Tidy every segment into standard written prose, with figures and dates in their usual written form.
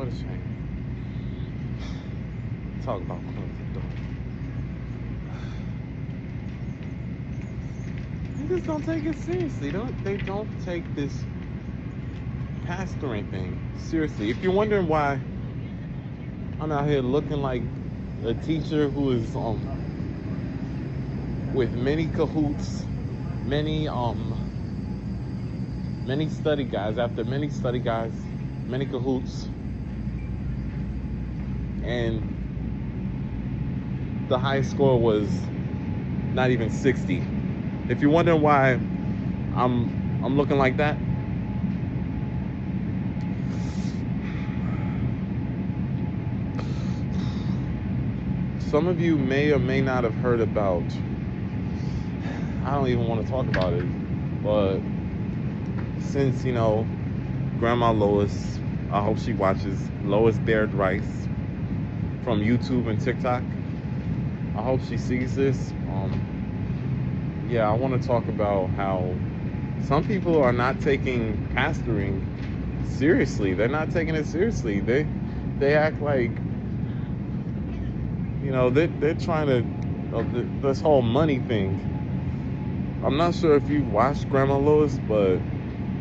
What a shame. Talk about closing the door. They just don't take it seriously. They don't take this pastoring thing seriously. If you're wondering why I'm out here looking like a teacher who is with many cahoots, many many study guides, after many study guides, many cahoots, and the highest score was not even 60. If you're wondering why I'm looking like that, some of you may or may not have heard about, I don't even want to talk about it, but since, Grandma Lois, I hope she watches, Lois Baird Rice from YouTube and TikTok, I hope she sees this. I want to talk about how some people are not taking pastoring seriously. They're not taking it seriously. They act like, they're trying to, this whole money thing. I'm not sure if you've watched Grandma Lois, but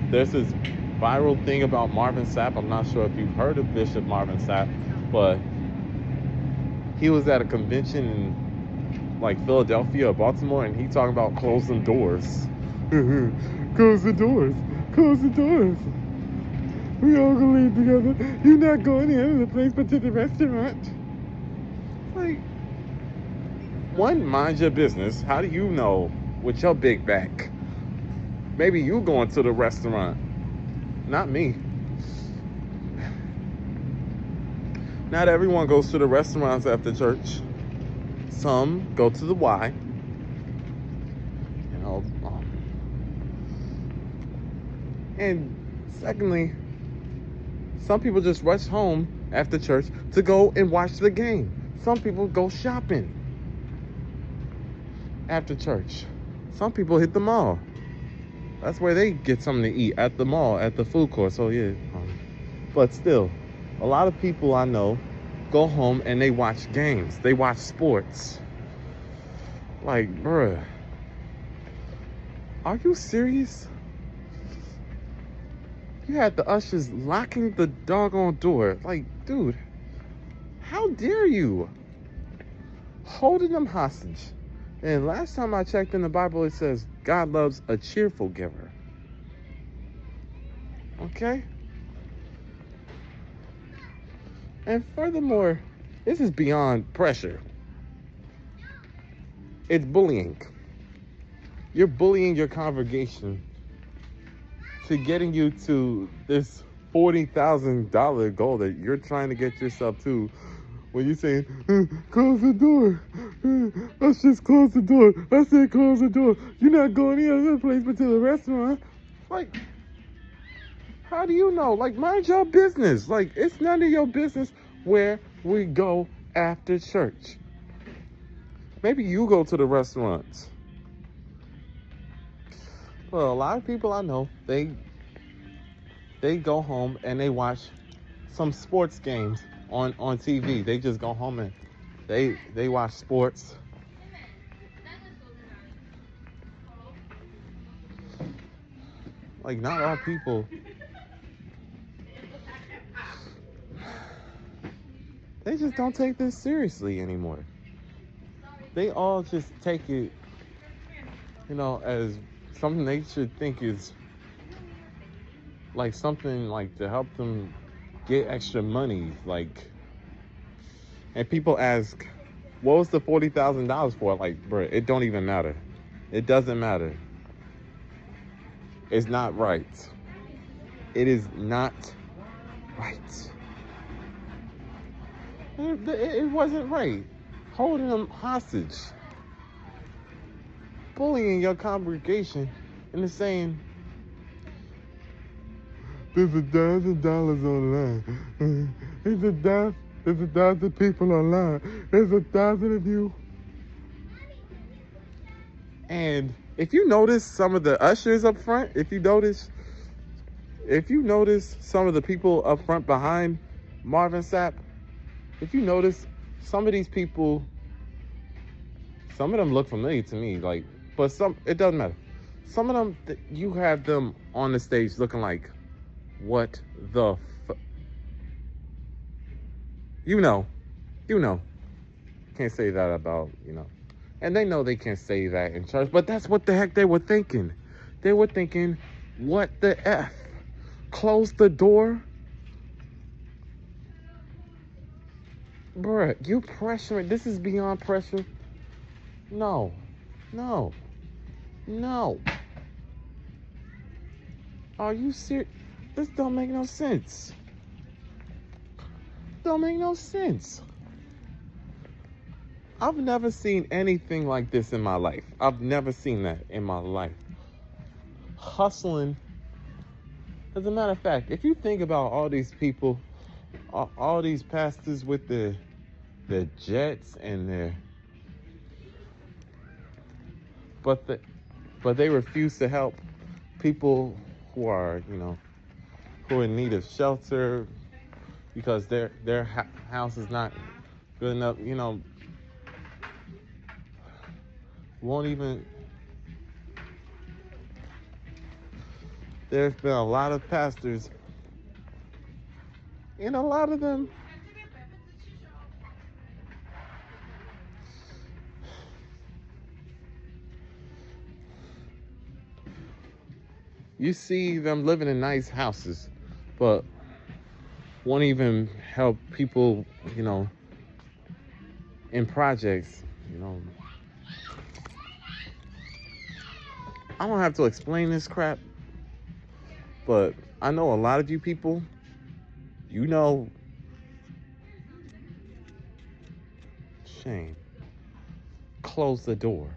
there's this viral thing about Marvin Sapp. I'm not sure if you've heard of Bishop Marvin Sapp, but he was at a convention in Philadelphia or Baltimore, and he talking about closing doors. Close the doors. Close the doors. We all gonna leave together. You're not going in the place but to the restaurant. One, mind your business. How do you know with your big back? Maybe you going to the restaurant. Not me. Not everyone goes to the restaurants after church. Some go to the Y. And secondly, some people just rush home after church to go and watch the game. Some people go shopping after church. Some people hit the mall. That's where they get something to eat, at the mall, at the food court. So yeah, but still, a lot of people I know go home and they watch games. They watch sports. Bruh, are you serious? You had the ushers locking the doggone door. Dude, how dare you? Holding them hostage. And last time I checked in the Bible, it says God loves a cheerful giver. Okay? And furthermore, this is beyond pressure. It's bullying. You're bullying your congregation to getting you to this $40,000 goal that you're trying to get yourself to. When you're saying, close the door. Let's just close the door. I said close the door. You're not going any other place but to the restaurant. How do you know? Mind your business. It's none of your business where we go after church. Maybe you go to the restaurants. Well, a lot of people I know, they go home and they watch some sports games on TV. They just go home and they watch sports. Not all people. They just don't take this seriously anymore. They all just take it, as something they should think is something to help them get extra money. And people ask, what was the $40,000 for? Bro, it don't even matter. It doesn't matter. It's not right. It is not right. It wasn't right. Holding them hostage. Bullying your congregation into saying, there's $1,000 online. There's 1,000 people online. There's 1,000 of you. And if you notice some of the ushers up front, if you notice some of the people up front behind Marvin Sapp, if you notice, some of these people, some of them look familiar to me, like, but some, it doesn't matter. Some of them, you have them on the stage looking like, what the you know, can't say that about, and they know they can't say that in church, but that's what the heck they were thinking. They were thinking, what the F? Close the door? Bruh, you pressuring, this is beyond pressure. No. Are you serious? This don't make no sense. Don't make no sense. I've never seen anything like this in my life. I've never seen that in my life. Hustling. As a matter of fact, if you think about all these people, all these pastors with the jets and their, but they refuse to help people who are, who are in need of shelter because their house is not good enough, won't even. There's been a lot of pastors, and a lot of them you see them living in nice houses, but won't even help people, in projects, I don't have to explain this crap, but I know a lot of you people, shame. Close the door.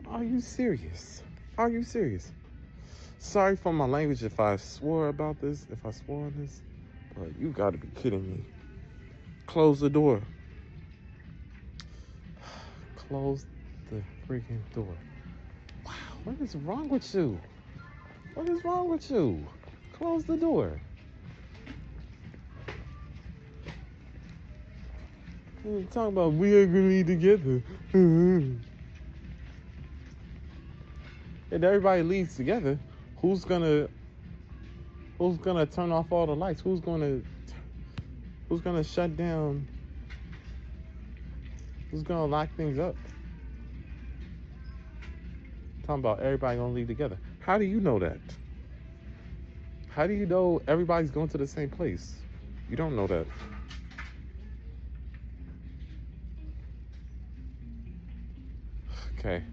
Are you serious? Sorry for my language if I swore about this, if I swore on this, but you gotta be kidding me. Close the door. Close the freaking door. Wow, what is wrong with you? Close the door. You're talking about we are gonna be together. If everybody leaves together, who's gonna turn off all the lights? Who's gonna shut down? Who's gonna lock things up? Talking about everybody gonna leave together. How do you know that? How do you know everybody's going to the same place? You don't know that. Okay.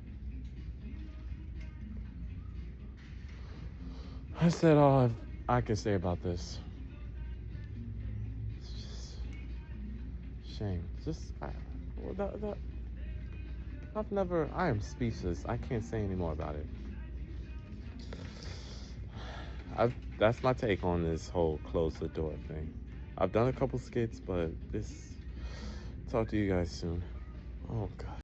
I said all I can say about this. It's just shame. I am speechless. I can't say any more about it. That's my take on this whole close the door thing. I've done a couple skits, but talk to you guys soon. Oh, God.